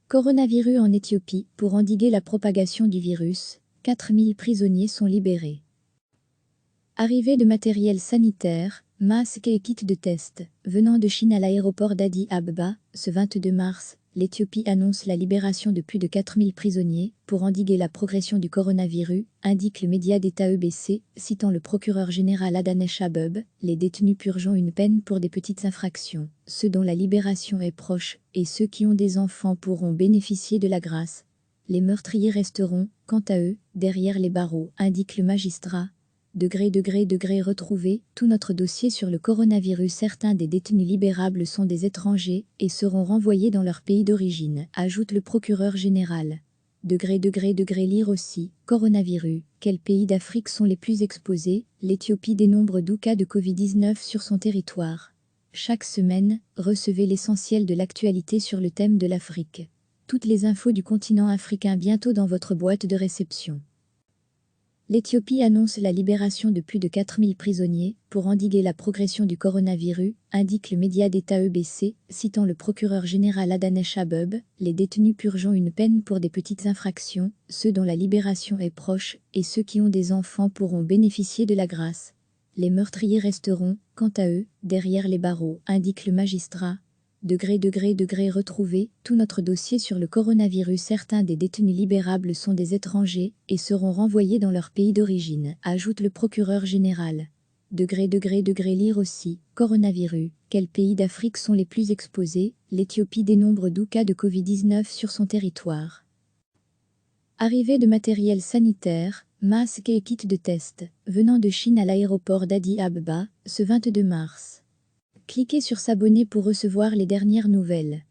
Coronavirus en Éthiopie. Pour endiguer la propagation du virus, 4000 prisonniers sont libérés. Arrivée de matériel sanitaire, masques et kits de test. Venant de Chine à l'aéroport d'Addis Abeba, ce 22 mars, l'Éthiopie annonce la libération de plus de 4000 prisonniers pour endiguer la progression du coronavirus, indique le média d'État EBC, citant le procureur général Adanesh Abeeb. Les détenus purgeant une peine pour des petites infractions, ceux dont la libération est proche, et ceux qui ont des enfants pourront bénéficier de la grâce. Les meurtriers resteront, quant à eux, derrière les barreaux, indique le magistrat. Degré retrouvé, tout notre dossier sur le coronavirus. Certains des détenus libérables sont des étrangers et seront renvoyés dans leur pays d'origine, ajoute le procureur général. Degré lire aussi, coronavirus, quels pays d'Afrique sont les plus exposés? L'Éthiopie dénombre 12 cas de Covid-19 sur son territoire. Chaque semaine, recevez l'essentiel de l'actualité sur le thème de l'Afrique. Toutes les infos du continent africain bientôt dans votre boîte de réception. L'Éthiopie annonce la libération de plus de 4000 prisonniers pour endiguer la progression du coronavirus, indique le média d'État EBC, citant le procureur général Adanesh Abeeb. Les détenus purgeant une peine pour des petites infractions, ceux dont la libération est proche, et ceux qui ont des enfants pourront bénéficier de la grâce. Les meurtriers resteront, quant à eux, derrière les barreaux, indique le magistrat. Degré retrouvé, tout notre dossier sur le coronavirus. Certains des détenus libérables sont des étrangers et seront renvoyés dans leur pays d'origine, ajoute le procureur général. Degré lire aussi, coronavirus, quels pays d'Afrique sont les plus exposés? L'Éthiopie dénombre 12 cas de Covid-19 sur son territoire. Arrivée de matériel sanitaire, masques et kits de test, venant de Chine à l'aéroport d'Addis Abeba, ce 22 mars. Cliquez sur s'abonner pour recevoir les dernières nouvelles.